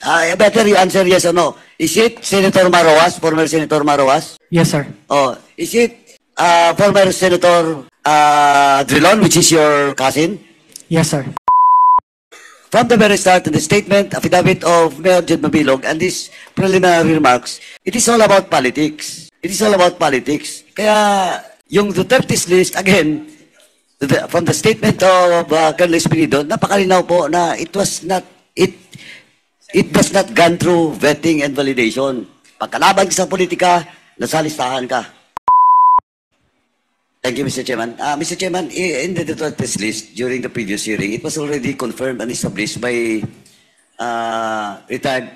Better you answer yes or no. Is it Senator Maroas, former Senator Maroas? Yes, sir. Oh, is it former Senator Drilon, which is your cousin? Yes, sir. From the very start in the statement, affidavit of Mayor Jed Mabilog and these preliminary remarks, it is all about politics. It is all about politics. Kaya yung Duterte's list, again, from the statement of Colonel Espinido, napakalinaw po na it does not gone through vetting and validation. Pagkalaban ka sa politika, nasa listahan ka. Thank you, Mr. Chairman. Mr. Chairman, in the Duterte's list during the previous hearing, it was already confirmed and established by retired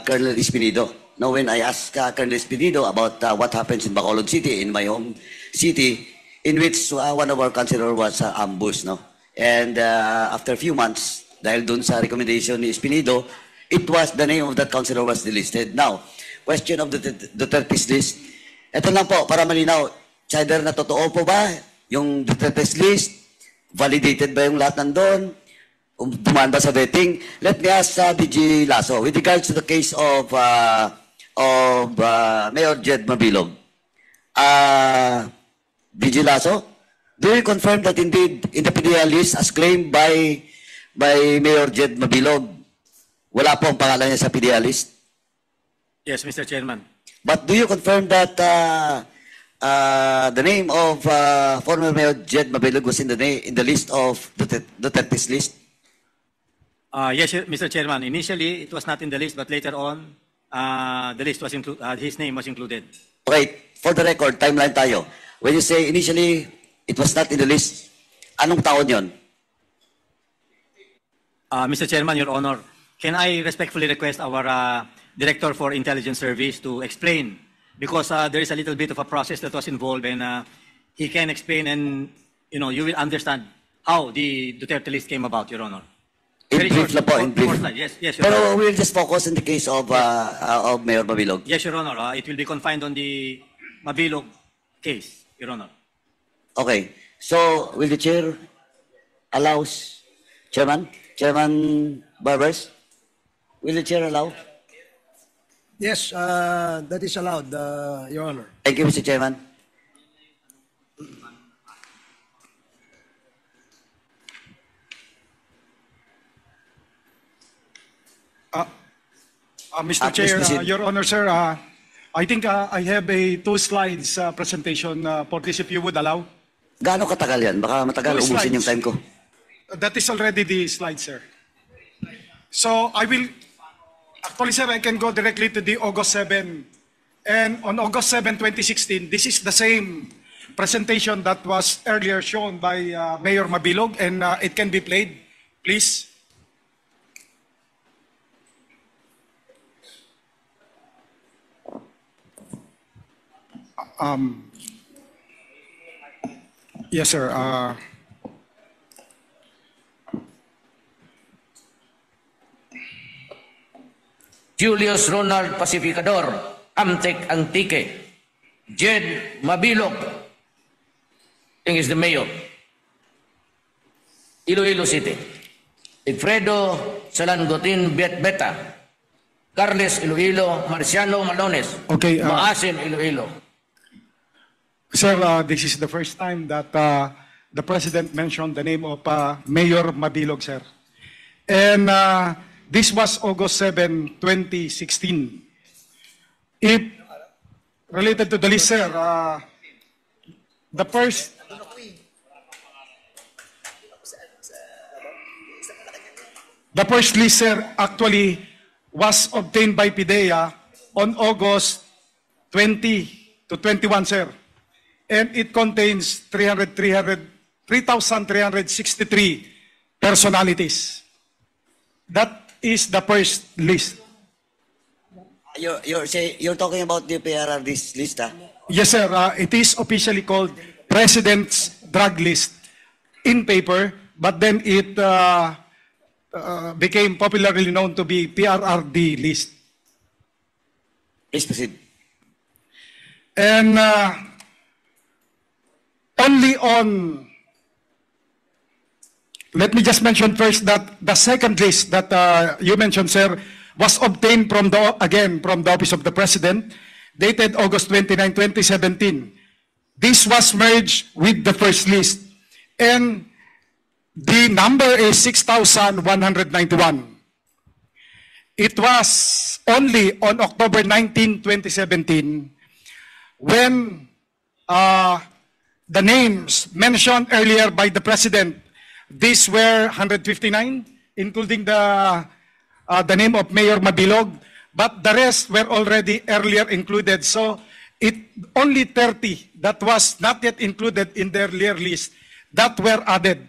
Colonel Espinido. Now, when I asked Colonel Espinido about what happens in Bacolod City, in my home city, in which one of our councilors was ambushed, no? And after a few months, dahil dun sa recommendation ni Espinido, it was the name of that councilor was delisted. Now, question of the Duterte's list. Ito lang po, para malinaw. Either na totoo po ba yung Duterte's list? Validated ba yung lahat nandun? Dumaan ba sa vetting? Let me ask DG Lasso, with regards to the case of Mayor Jed Mabilog. DG Lasso, do you confirm that indeed in the PDL list as claimed by Mayor Jed Mabilog, wala po ang pangalan niya sa PDL list? Yes, Mr. Chairman. But do you confirm that the name of former Mayor Jed Mabilog was in the list of Duterte's list? Yes, Mr. Chairman. Initially, it was not in the list, but later on, the list was his name was included. Okay, for the record, timeline tayo. When you say initially, it was not in the list, anong taon yon? Mr. Chairman, Your Honor, can I respectfully request our Director for Intelligence Service to explain? Because there is a little bit of a process that was involved, and he can explain, and you will understand how the Duterte list came about, Your Honor. In brief lang po, in brief. Yes, Your Pero Honor. we'll just focus on the case of Mayor Mabilog. Yes, Your Honor. It will be confined on the Mabilog case, Your Honor. Okay. So, will the chair allows Chairman Barbers? Will the chair allow? Yes, that is allowed, Your Honor. Thank you, Mr. Chairman. Mr. Chair, Your Honor, sir, I think I have a 2 slides presentation for this, if you would allow. Gaano katagal yan? Baka matagal, 2 ubusin yung slides. time ko. That is already the slide, sir. So I will, actually, sir, I can go directly to the August 7. And on August 7, 2016, this is the same presentation that was earlier shown by Mayor Mabilog, and it can be played, please. Yes, sir. Julius Ronald Pacificador, Amtek Antique, Jed Mabilog, I think is the mayor, Iloilo City, Alfredo Salangotin Beta, Carles Iloilo, Marciano Malones, Okay, Maasin Iloilo. Sir, this is the first time that the President mentioned the name of Mayor Mabilog, sir. And this was August 7, 2016. If related to the list, sir, the first list, sir, actually was obtained by PIDEA on August 20 to 21, sir. And it contains 3,363 personalities. That is the first list. You're talking about the PRR list, huh? Yes, sir. It is officially called President's Drug List in paper, but then it became popularly known to be PRRD list. Please proceed. And only on, let me just mention first that the second list that you mentioned, sir, was obtained from from the Office of the President, dated August 29, 2017. This was merged with the first list, and the number is 6,191. It was only on October 19, 2017, when the names mentioned earlier by the President, these were 159, including the name of Mayor Mabilog, but the rest were already earlier included. So it only 30 that was not yet included in the earlier list that were added.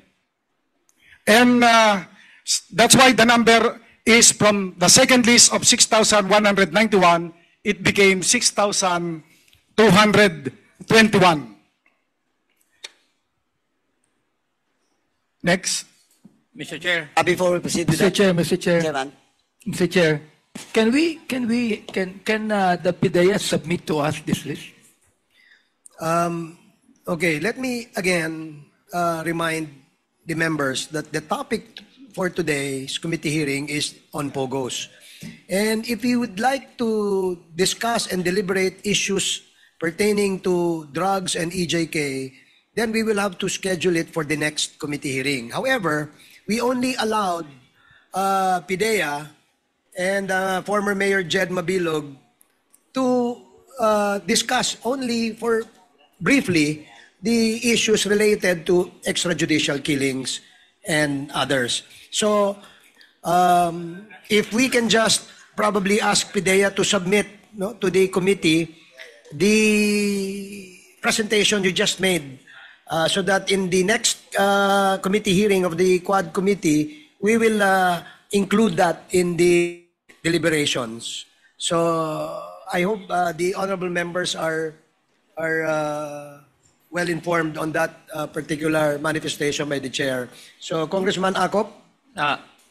And that's why the number is from the second list of 6,191, it became 6,221. Next. Mr. Chair. Before we proceed with Mr. that, Chair, Mr. Chair, Chairman, Mr. Chair, can the PIDEA submit to us this list? Okay, let me again remind the members that the topic for today's committee hearing is on POGOs. And if you would like to discuss and deliberate issues pertaining to drugs and EJK, then we will have to schedule it for the next committee hearing. However, we only allowed PIDEA and former Mayor Jed Mabilog to discuss only for briefly the issues related to extrajudicial killings and others. So, if we can just probably ask PIDEA to submit to the committee the presentation you just made, so that in the next committee hearing of the Quad Committee, we will include that in the deliberations. So I hope the honorable members are well informed on that particular manifestation by the chair. So Congressman Acop.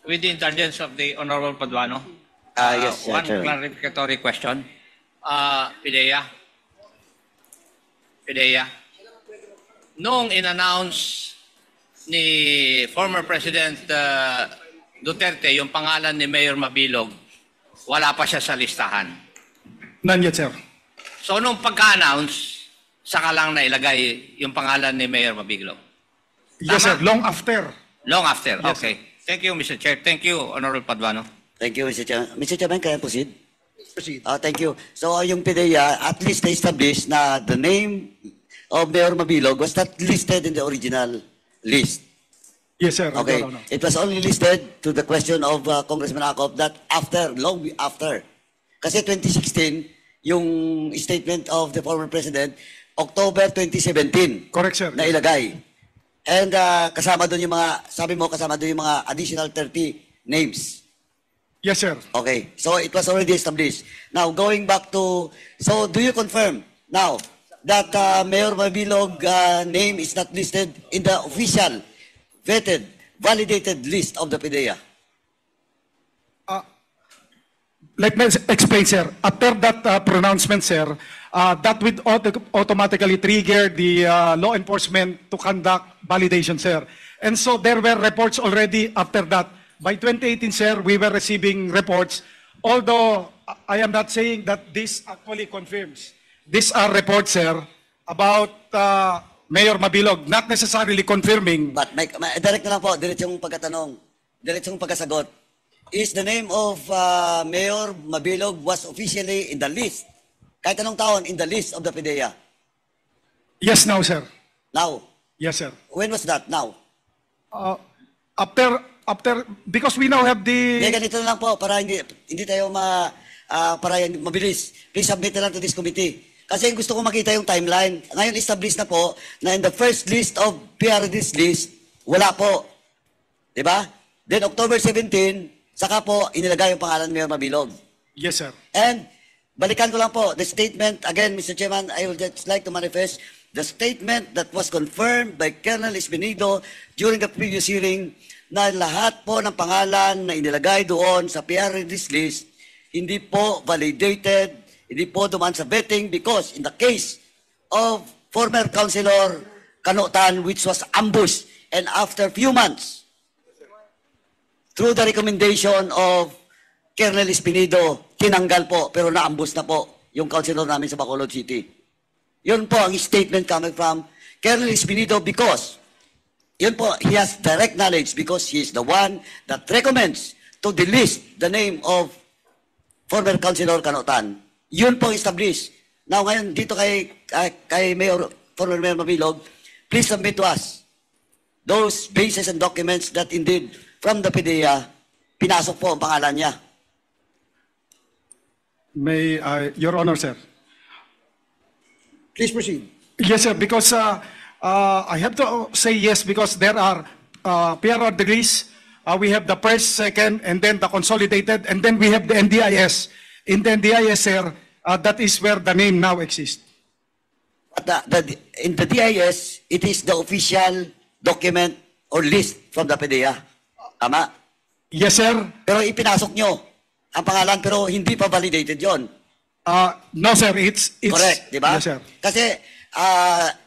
With the indulgence of the Honorable Paduano, yes, one Chair. clarificatory question. PIDEA, noong in-announce ni former President Duterte yung pangalan ni Mayor Mabilog, wala pa siya sa listahan. None yet, sir. So nung pagka-announce, saka lang nailagay yung pangalan ni Mayor Mabilog. Yes, Tama? sir. Long after. Long after, Yes, okay. Thank you, Mr. Chair. Thank you, Honorable Paduano. thank you, Mr. Chairman. Mr. Chairman, can I proceed? Proceed. Thank you. So yung PIDEA, at least na-establish na the name of Mayor Mabilog was not listed in the original list. Yes, sir. Okay. No. It was only listed to the question of Congressman Acop that after, long after. Kasi 2016, yung statement of the former president, October 2017. Correct, sir. Na ilagay. And kasama doon yung mga, sabi mo, kasama doon yung mga additional 30 names. Yes, sir. Okay. So it was already established. Now, going back to, so do you confirm now that Mayor Mabilog name is not listed in the official, vetted, validated list of the PIDEA? Let me explain, sir. After that pronouncement, sir, that would automatically trigger the law enforcement to conduct validation, sir. And so there were reports already after that. By 2018, sir, we were receiving reports, although I am not saying that this actually confirms. These are reports, sir, about Mayor Mabilog, not necessarily confirming. But direct na lang po, diretsong pagkatanong, diretsong pagkasagot. Is the name of Mayor Mabilog was officially in the list? Kahit anong taon, in the list of the PIDEA? Yes, now, sir. Now, Yes, sir. when was that? Now? After, because we now have Hindi, the... ganito na lang po, para hindi tayo para mabilis. Please submit na lang to this committee. Kasi gusto ko makita yung timeline. Ngayon, established na po na in the first list of PRD's list, wala po. Diba? Then, October 17, saka po, inilagay yung pangalan ni Mayor Mabilog. Yes, sir. And, balikan ko lang po, the statement, again, Mr. Chairman, I would just like to manifest the statement that was confirmed by Colonel Espinido during the previous hearing na lahat po ng pangalan na inilagay doon sa PRD's list, hindi po validated, hindi po dumaan sa vetting because in the case of former Councilor Canutan, which was ambushed, and after few months, through the recommendation of Colonel Espinido, tinanggal po, pero naambus na po yung councilor namin sa Bacolod City. Yun po ang statement coming from Colonel Espinido because, yun po, he has direct knowledge because he is the one that recommends to delist the name of former Councilor Canotan. Yun po established. Now ngayon, dito kay former Mayor Mabilog, please submit to us those bases and documents that indeed from the PDEA, pinasok po ang pangalan niya. May, Your Honor, sir. Please proceed. Yes, sir, because I have to say yes because there are PRR degrees. We have the first, second, and then the consolidated, and then we have the NDIS. In the NDIS, sir, that is where the name now exists. But in the DIS, it is the official document or list from the PDEA. Tama? Yes, sir. Pero ipinasok nyo ang pangalan pero hindi pa validated yon. No, sir, it's Correct, di ba? Yes, sir. Kasi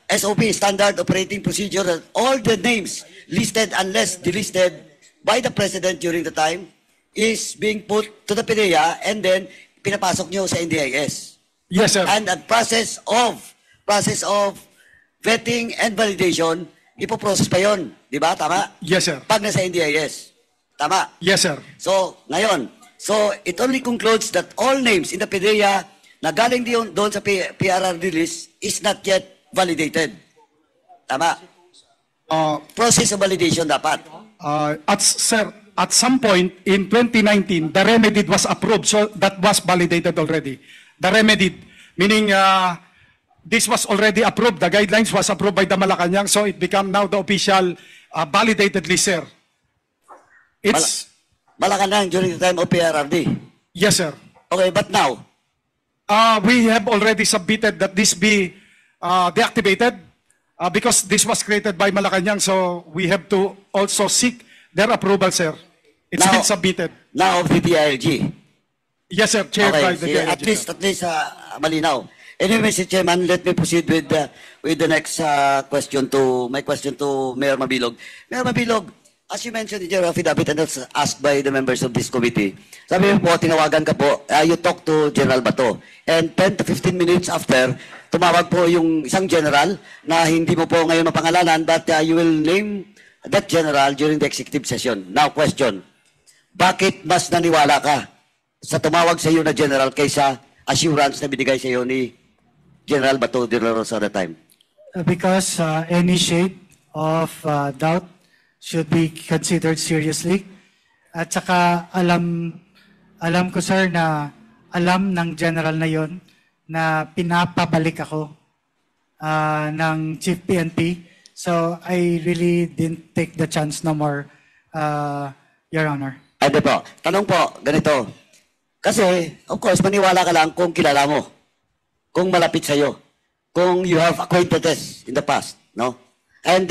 SOP, Standard Operating Procedure, that all the names listed unless delisted by the President during the time is being put to the PDEA and then pinapasok nyo sa NDIS. Yes, sir. And the process of vetting and validation, ipoprocess pa yon, di ba? Tama? Yes, sir. Pag nasa NDIS. Tama? Yes, sir. So, ngayon, it only concludes that all names in the PDEA na galing doon sa PRR list is not yet validated. Tama? Process of validation dapat. Sir, at some point in 2019, the remedy was approved, so that was validated already. The remedy, meaning this was already approved. The guidelines was approved by the Malacanang, so it became now the official validated list, sir. It's Malacanang during the time of PRRD. yes, sir. Okay, but now, We have already submitted that this be deactivated because this was created by Malacanang, so we have to also seek their approval, sir. It's Now- been submitted. now of the DILG. Yes, sir. Chair Okay, by the sige, DILG, at least malinaw. Anyway, Mr. Chairman, let me proceed with the next question to Mayor Mabilog. Mayor Mabilog, as you mentioned in your affidavit and that's asked by the members of this committee, sabi mo po, tinawagan ka po, you talk to General Bato. And 10 to 15 minutes after, tumawag po yung isang general na hindi mo po ngayon mapangalanan, but you will name that general during the executive session. Now, question, bakit mas naniwala ka sa tumawag sa iyo na general kaysa assurance na binigay sa iyo ni General Bato de la Rosa at the time? Because any shade of doubt should be considered seriously. At saka alam ko, sir, na alam ng general na yon na pinapabalik ako ng Chief PNP. So I really didn't take the chance no more, Your Honor. Ano po, tanong po, ganito. Kasi, of course, maniwala ka lang kung kilala mo, kung malapit sa'yo, kung you have acquaintances in the past, no? And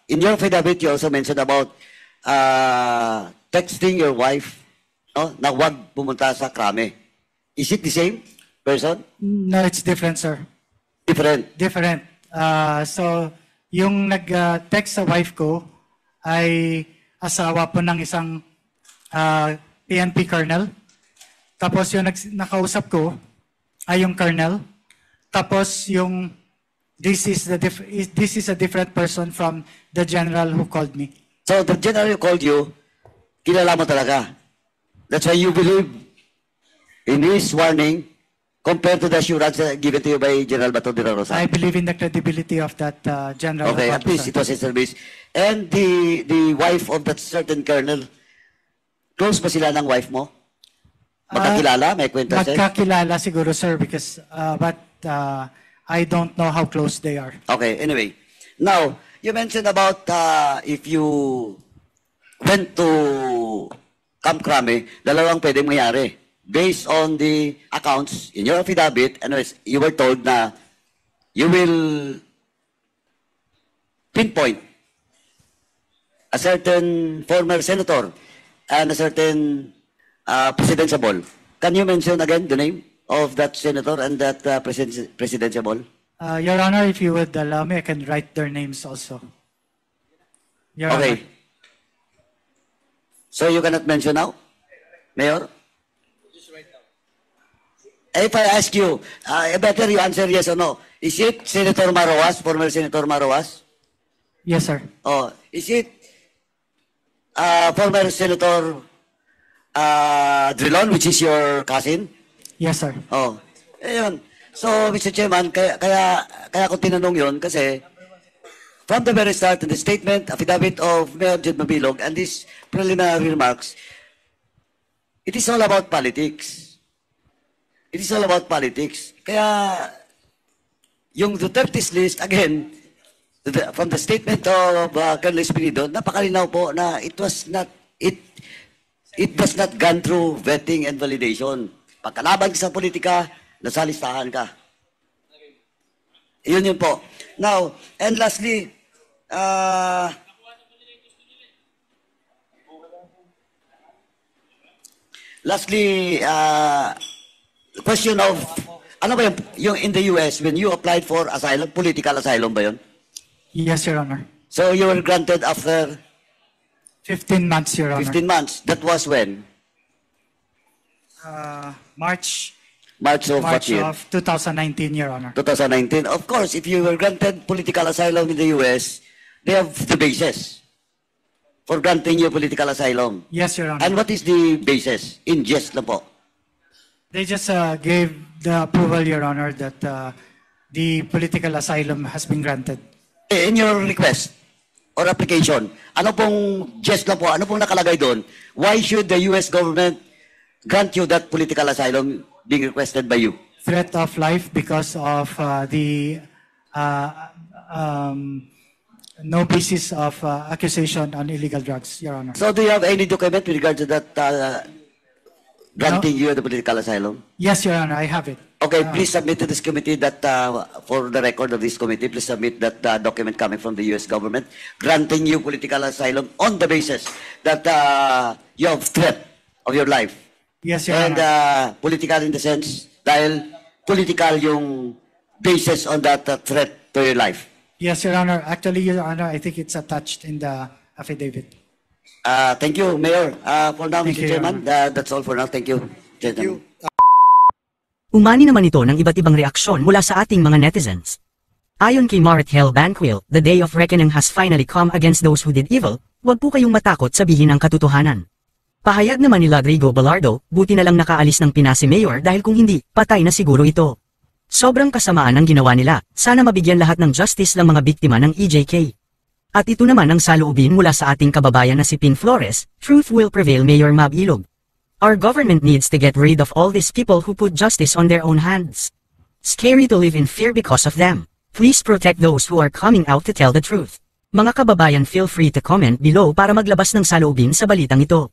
in your affidavit, you also mentioned about texting your wife, no? Na huwag pumunta sa krame. Is it the same person? No, it's different, sir. Different. Different. So, yung nag-text sa wife ko ay asawa po ng isang PNP colonel. Tapos yung nakausap ko ay yung colonel. Tapos yung this is a different person from the general who called me. So, the general who called you, kilala mo talaga. That's why you believe in his warning compared to the assurance given to you by General Bato de la Rosa. I believe in the credibility of that general. Okay, who at called me, least sir. it was a service. And the wife of that certain colonel, close ba sila ng wife mo? Magkakilala? May kwenta siya? Magkakilala siguro, sir, because but I don't know how close they are. Okay, anyway. Now, you mentioned about if you went to Camp Crame, dalawang pwedeng mangyari. Based on the accounts in your affidavit, anyways, you were told na you will pinpoint a certain former senator and a certain presidential. Can you mention again the name of that senator and that presidential? Your Honor, if you would allow me, I can write their names also. Your Okay. Honor. So you cannot mention now, Mayor? If I ask you, better you answer yes or no. Is it Senator Maroas, former Senator Maroas? Yes, sir. Oh, is it former Senator Drilon, which is your cousin? Yes, sir. Oh, ayun. So, Mr. Chairman, kaya ko tinanong yun kasi from the very start, in the statement, affidavit of Mayor Jed Mabilog, and these preliminary remarks, it is all about politics. It is all about politics. Kaya, yung Duterte's list, again, from the statement of Colonel Espinido, napakalinaw po na it does not gone through vetting and validation. Pagkalaban ka sa politika, nasa listahan ka. Yun po. Now, and lastly, question of, ano ba yung in the US, when you applied for asylum, political asylum ba yun? Yes, Your Honor. So you were granted after 15 months, Your Honor. 15 months. That was when? March March what year? of 2019, Your Honor. 2019. Of course, if you were granted political asylum in the US, they have the basis for granting you political asylum. Yes, Your Honor. And what is the basis? In jest lang po. They just gave the approval, Your Honor, that the political asylum has been granted. In your request or application, ano pong jest lang po, ano pong nakalagay doon? Why should the US government grant you that political asylum being requested by you? Threat of life because of the no basis of accusation on illegal drugs, Your Honor. So do you have any document with regard to that granting you the political asylum? Yes, Your Honor, I have it. Okay, please submit to this committee that, for the record of this committee, please submit that document coming from the US government granting you political asylum on the basis that you have threat of your life. Yes, Your And Honor. political in the sense, dahil political yung basis on that threat to your life. Yes, Your Honor. Actually, Your Honor, I think it's attached in the affidavit. Thank you, Mayor. For now, Thank Mr. you, Your Chairman, that's all for now. Thank you, gentlemen. Umani naman ito ng iba't ibang reaksyon mula sa ating mga netizens. Ayon kay Maritel Banquil, the day of reckoning has finally come against those who did evil, huwag po kayong matakot sabihin ang katotohanan. Pahayag naman ni Rodrigo Balardo, buti na lang nakaalis ng Pinas si Mayor dahil kung hindi, patay na siguro ito. Sobrang kasamaan ang ginawa nila, sana mabigyan lahat ng justice ng mga biktima ng EJK. At ito naman ang saloobin mula sa ating kababayan na si Pin Flores, truth will prevail Mayor Mab Ilog. Our government needs to get rid of all these people who put justice on their own hands. Scary to live in fear because of them. Please protect those who are coming out to tell the truth. Mga kababayan, feel free to comment below para maglabas ng saloobin sa balitang ito.